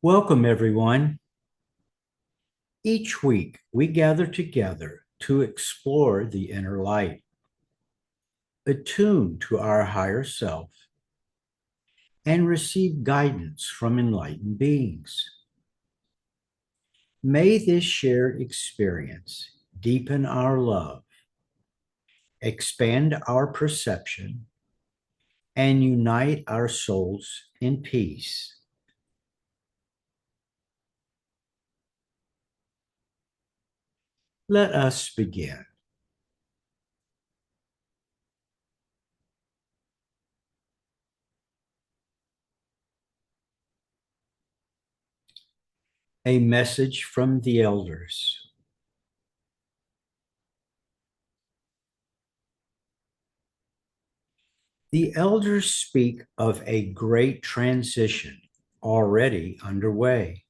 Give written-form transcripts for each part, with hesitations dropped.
Welcome, everyone. Each week, we gather together to explore the inner light, attune to our higher self, and receive guidance from enlightened beings. May this shared experience deepen our love, expand our perception, and unite our souls in peace. Let us begin. A message from the elders. The elders speak of a great transition already underway,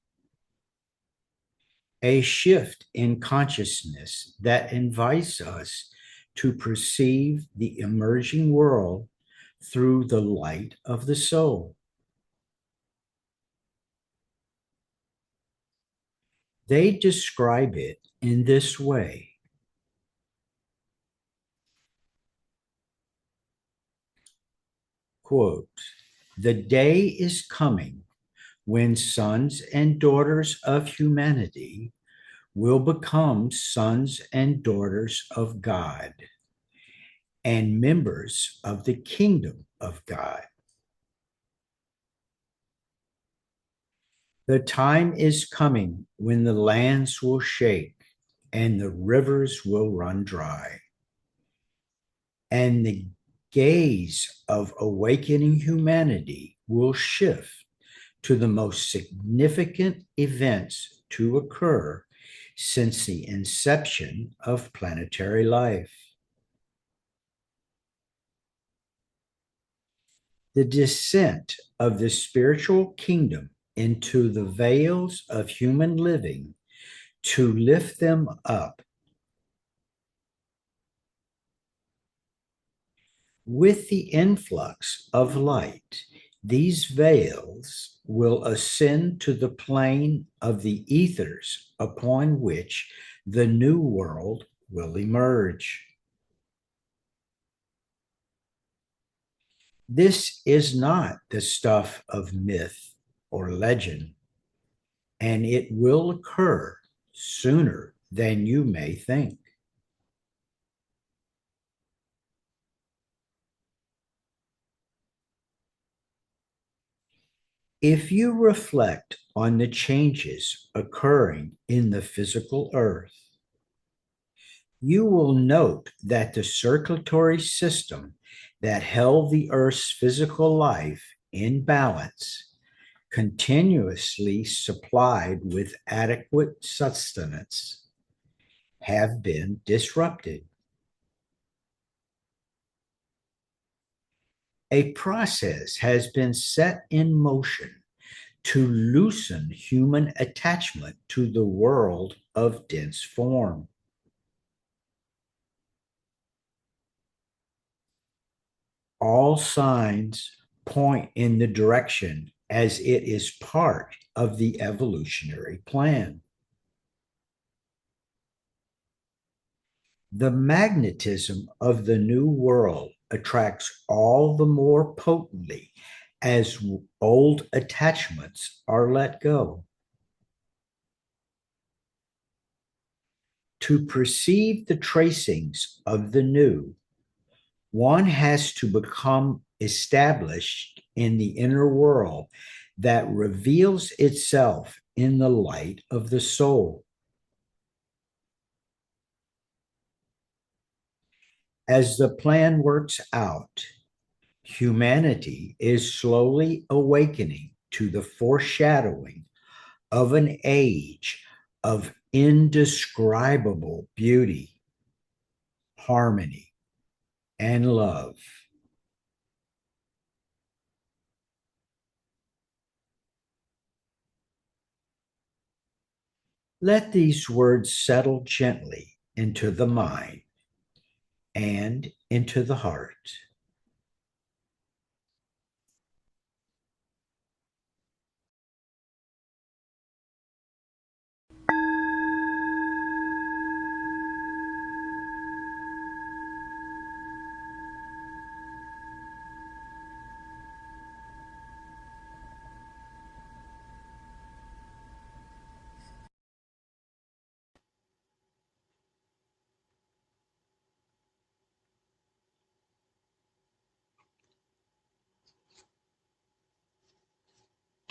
a shift in consciousness that invites us to perceive the emerging world through the light of the soul. They describe it in this way. Quote, "The day is coming when sons and daughters of humanity will become sons and daughters of God and members of the kingdom of God. The time is coming when the lands will shake and the rivers will run dry, and the gaze of awakening humanity will shift to the most significant events to occur since the inception of planetary life. The descent of the spiritual kingdom into the veils of human living to lift them up. With the influx of light, these veils will ascend to the plane of the ethers upon which the new world will emerge. This is not the stuff of myth or legend, and it will occur sooner than you may think. If you reflect on the changes occurring in the physical earth, you will note that the circulatory system that held the earth's physical life in balance, continuously supplied with adequate sustenance, have been disrupted. A process has been set in motion to loosen human attachment to the world of dense form. All signs point in the direction as it is part of the evolutionary plan. The magnetism of the new world attracts all the more potently as old attachments are let go. To perceive the tracings of the new, one has to become established in the inner world that reveals itself in the light of the soul. As the plan works out, humanity is slowly awakening to the foreshadowing of an age of indescribable beauty, harmony, and love. Let these words settle gently into the mind and into the heart.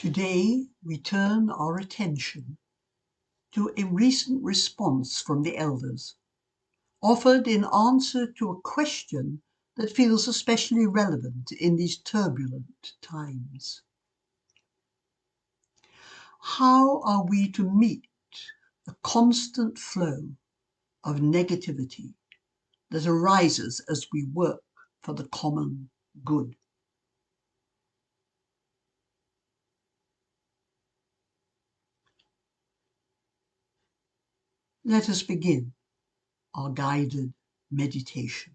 Today we turn our attention to a recent response from the elders, offered in answer to a question that feels especially relevant in these turbulent times. How are we to meet the constant flow of negativity that arises as we work for the common good? Let us begin our guided meditation.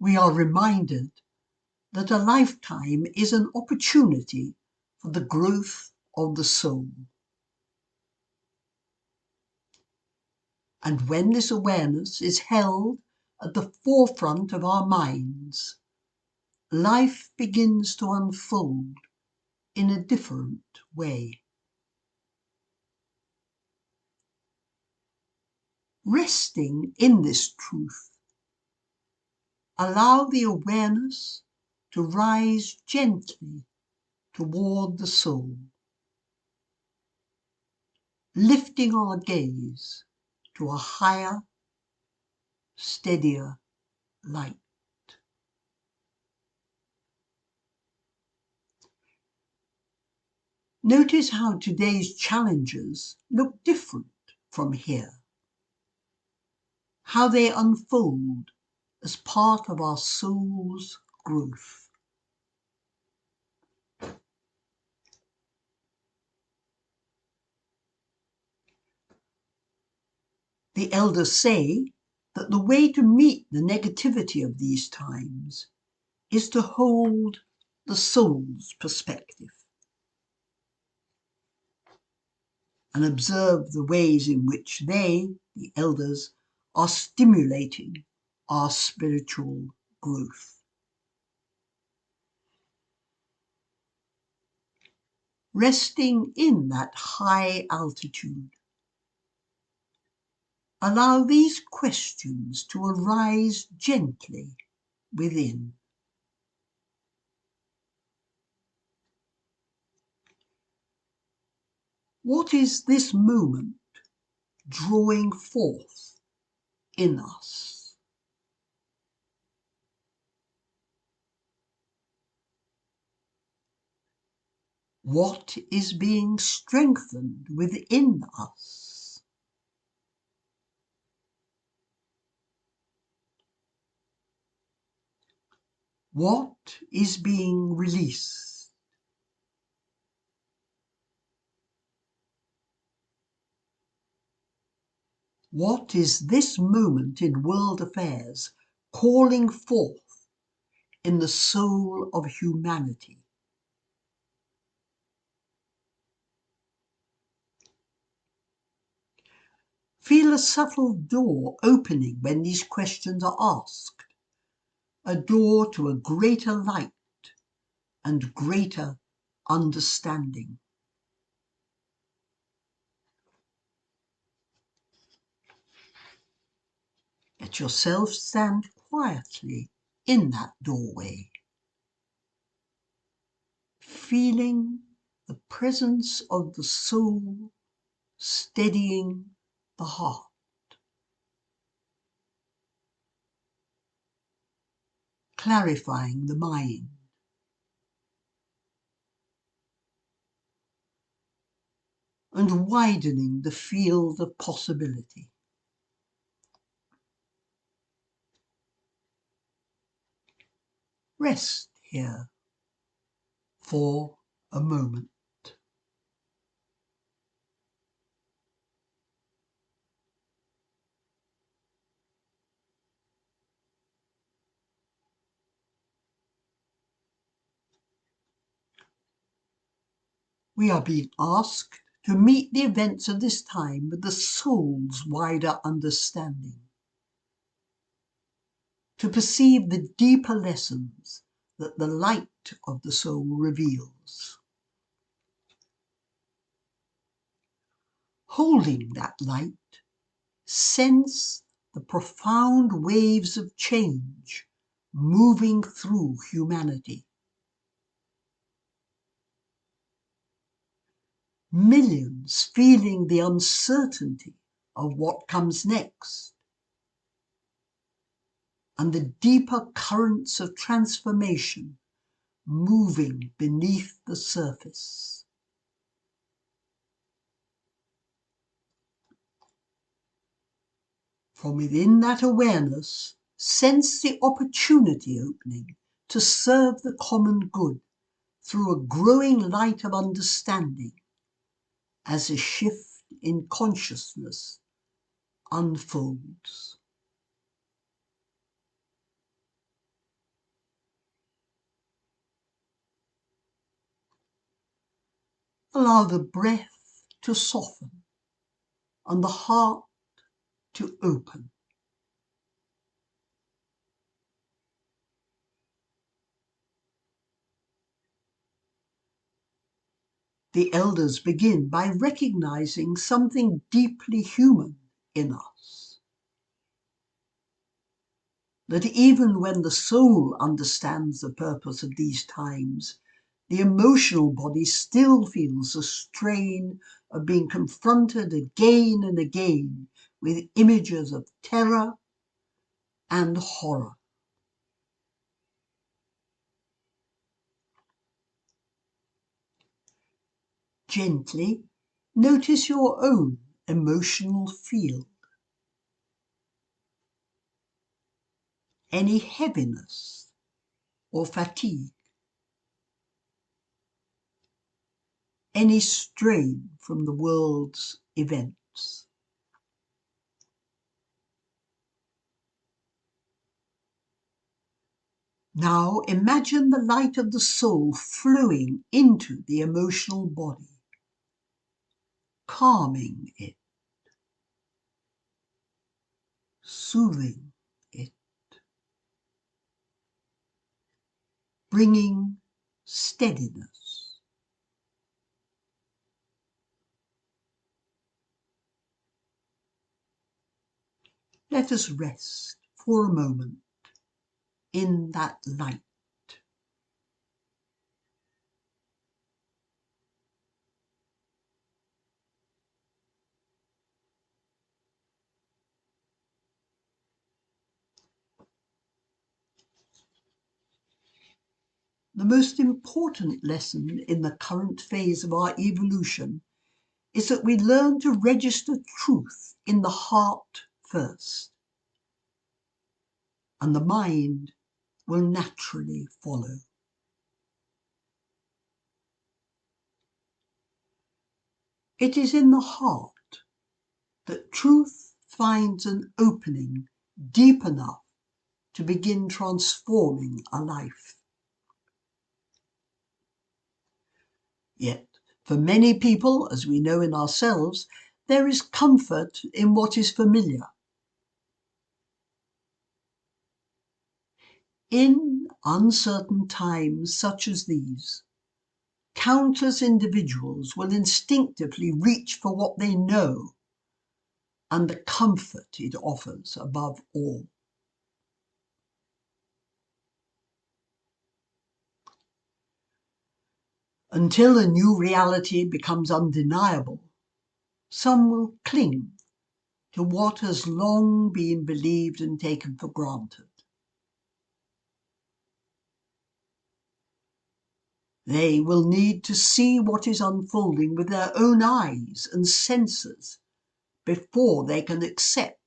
We are reminded that a lifetime is an opportunity for the growth of the soul. And when this awareness is held at the forefront of our minds, life begins to unfold in a different way. Resting in this truth, allow the awareness to rise gently toward the soul, lifting our gaze to a higher, steadier light. Notice how today's challenges look different from here, how they unfold as part of our soul's growth. The elders say that the way to meet the negativity of these times is to hold the soul's perspective and observe the ways in which they, the elders, are stimulating our spiritual growth. Resting in that high altitude, allow these questions to arise gently within. What is this moment drawing forth in us? What is being strengthened within us? What is being released? What is this moment in world affairs calling forth in the soul of humanity? Feel a subtle door opening when these questions are asked, a door to a greater light and greater understanding. Let yourself stand quietly in that doorway, feeling the presence of the soul steadying the heart. Clarifying the mind, and widening the field of possibility. Rest here for a moment. We are being asked to meet the events of this time with the soul's wider understanding, to perceive the deeper lessons that the light of the soul reveals. Holding that light, sense the profound waves of change moving through humanity. Millions feeling the uncertainty of what comes next, and the deeper currents of transformation moving beneath the surface. From within that awareness, sense the opportunity opening to serve the common good through a growing light of understanding as a shift in consciousness unfolds. Allow the breath to soften and the heart to open. The elders begin by recognizing something deeply human in us. That even when the soul understands the purpose of these times, the emotional body still feels the strain of being confronted again and again with images of terror and horror. Gently notice your own emotional field. Any heaviness or fatigue, any strain from the world's events. Now imagine the light of the soul flowing into the emotional body, calming it, soothing it, bringing steadiness. Let us rest for a moment in that light. The most important lesson in the current phase of our evolution is that we learn to register truth in the heart first, and the mind will naturally follow. It is in the heart that truth finds an opening deep enough to begin transforming a life. Yet, for many people, as we know in ourselves, there is comfort in what is familiar. In uncertain times such as these, countless individuals will instinctively reach for what they know and the comfort it offers above all. Until a new reality becomes undeniable, some will cling to what has long been believed and taken for granted. They will need to see what is unfolding with their own eyes and senses before they can accept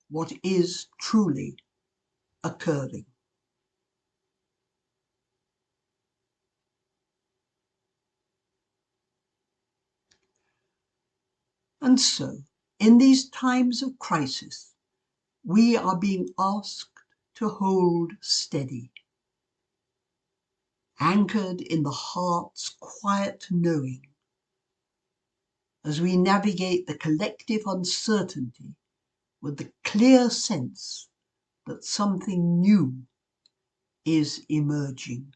what is truly occurring. And so, in these times of crisis, we are being asked to hold steady, anchored in the heart's quiet knowing, as we navigate the collective uncertainty with the clear sense that something new is emerging.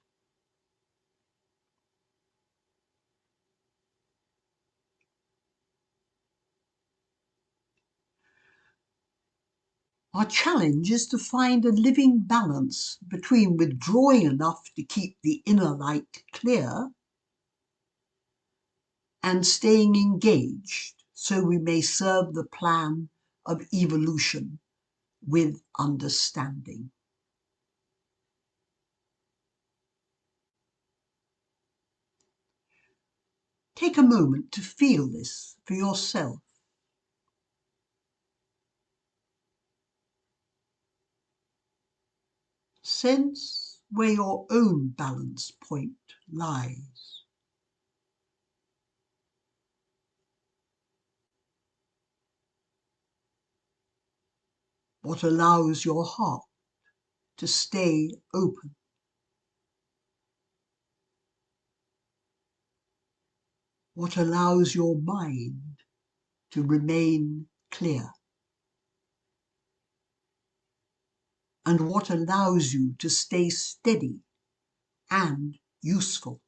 Our challenge is to find a living balance between withdrawing enough to keep the inner light clear and staying engaged so we may serve the plan of evolution with understanding. Take a moment to feel this for yourself. Sense where your own balance point lies. What allows your heart to stay open. What allows your mind to remain clear. And what allows you to stay steady and useful.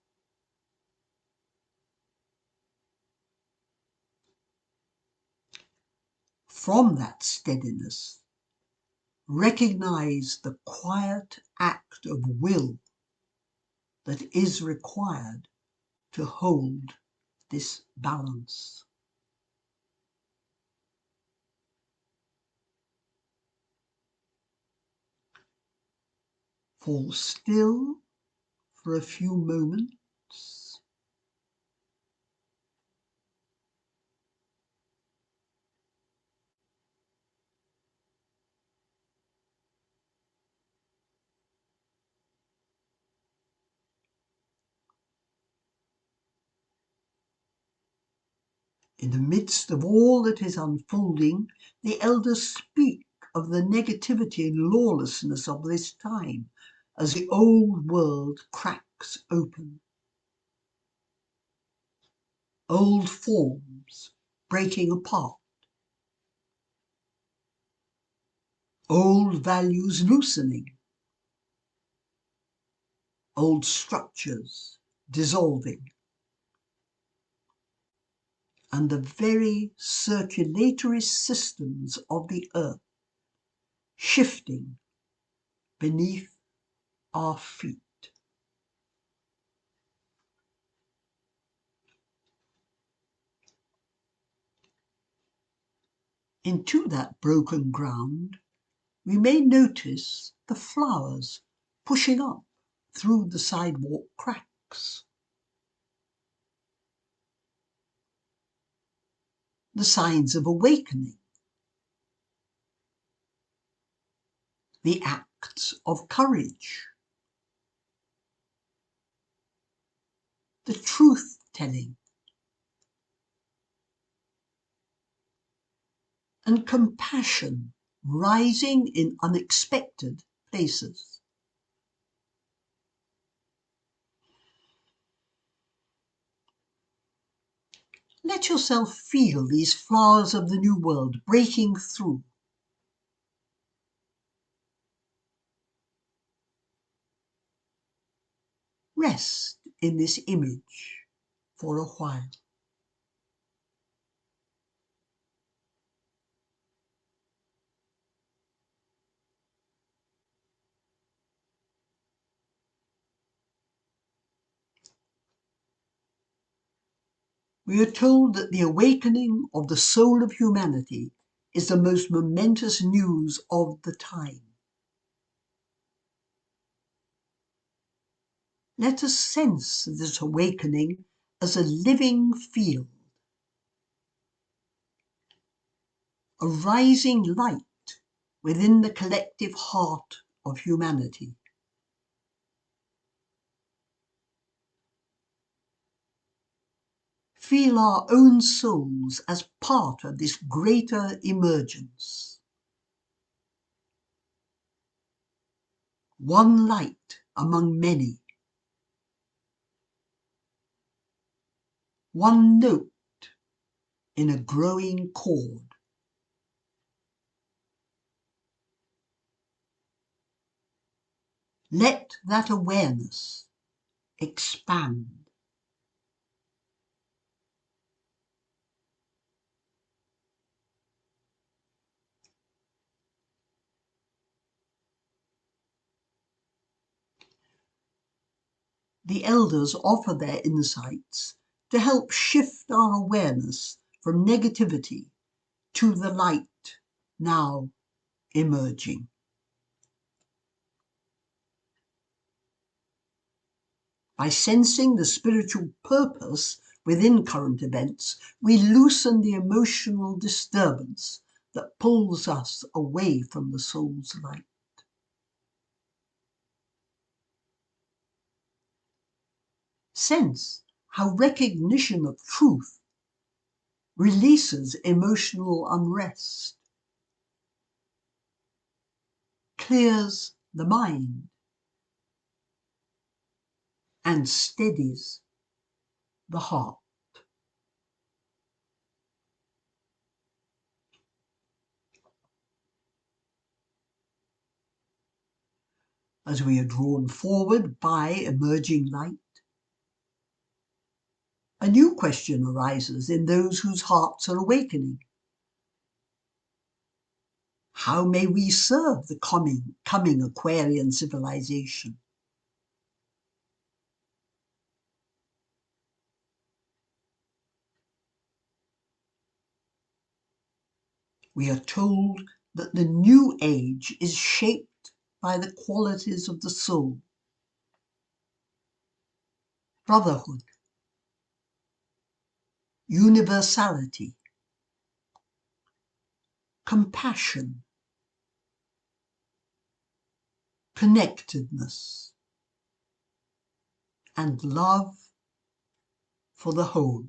From that steadiness, recognize the quiet act of will that is required to hold this balance. Fall still for a few moments. In the midst of all that is unfolding, the elders speak of the negativity and lawlessness of this time as the old world cracks open. Old forms breaking apart. Old values loosening. Old structures dissolving. And the very circulatory systems of the earth shifting beneath our feet. Into that broken ground, we may notice the flowers pushing up through the sidewalk cracks. The signs of awakening. The acts of courage. The truth-telling. And compassion rising in unexpected places. Let yourself feel these flowers of the new world breaking through. Rest in this image for a while. We are told that the awakening of the soul of humanity is the most momentous news of the time. Let us sense this awakening as a living field, a rising light within the collective heart of humanity. Feel our own souls as part of this greater emergence. One light among many. One note in a growing chord. Let that awareness expand. The elders offer their insights to help shift our awareness from negativity to the light now emerging. By sensing the spiritual purpose within current events, we loosen the emotional disturbance that pulls us away from the soul's light. Sense how recognition of truth releases emotional unrest, clears the mind, and steadies the heart. As we are drawn forward by emerging light, a new question arises in those whose hearts are awakening. How may we serve the coming Aquarian civilization? We are told that the new age is shaped by the qualities of the soul: brotherhood, universality, compassion, connectedness, and love for the whole.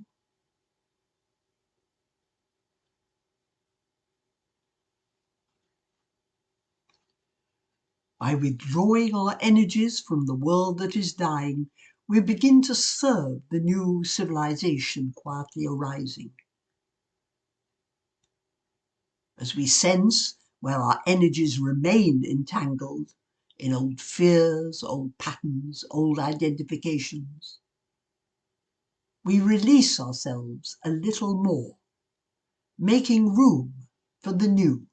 By withdrawing our energies from the world that is dying, we begin to serve the new civilization quietly arising. As we sense where our energies remain entangled in old fears, old patterns, old identifications, we release ourselves a little more, making room for the new.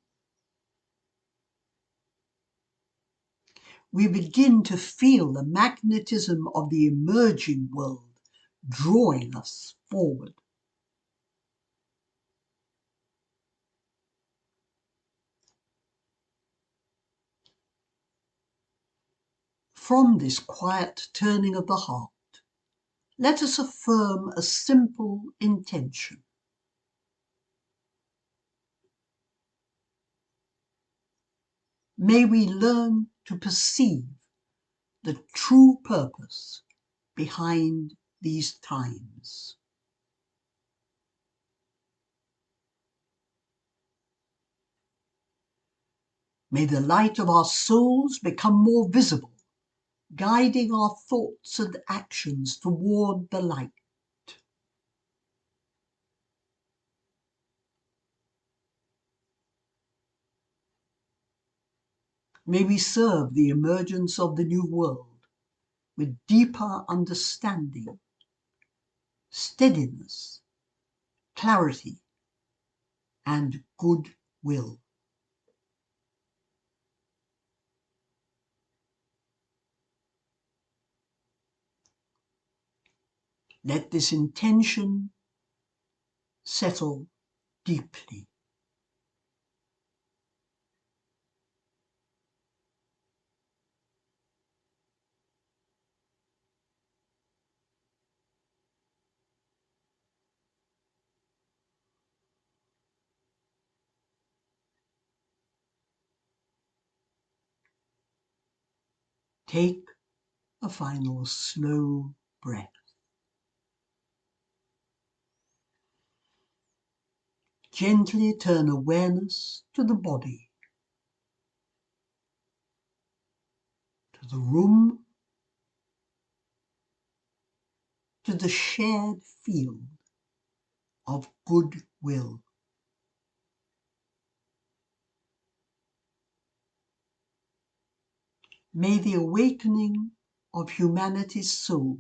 We begin to feel the magnetism of the emerging world drawing us forward. From this quiet turning of the heart, let us affirm a simple intention. May we learn to perceive the true purpose behind these times. May the light of our souls become more visible, guiding our thoughts and actions toward the light. May we serve the emergence of the new world with deeper understanding, steadiness, clarity, and goodwill. Let this intention settle deeply. Take a final slow breath. Gently turn awareness to the body, to the room, to the shared field of goodwill. May the awakening of humanity's soul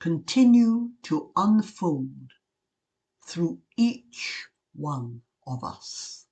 continue to unfold through each one of us.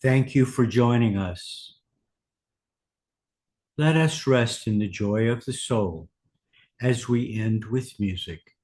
Thank you for joining us. Let us rest in the joy of the soul as we end with music.